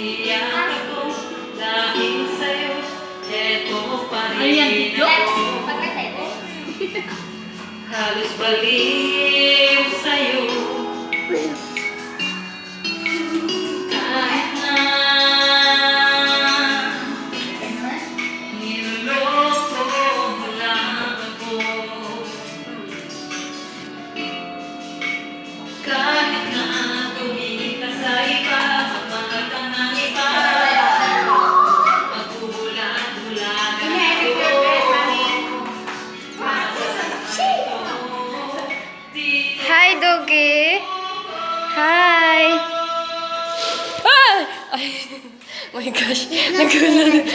umiiyak ako dahil sa'yo, eto pa Ano yan, rin video? ako. Halos baliw sa'yo. Kahit na niloloko mo lang ako, kahit na tumingin ka sa iba, magmahal ka ng iba, magbubulag-bulagan ako. Hi, Doggy. Hi. Ay! Ay! Oh my gosh, nagulat.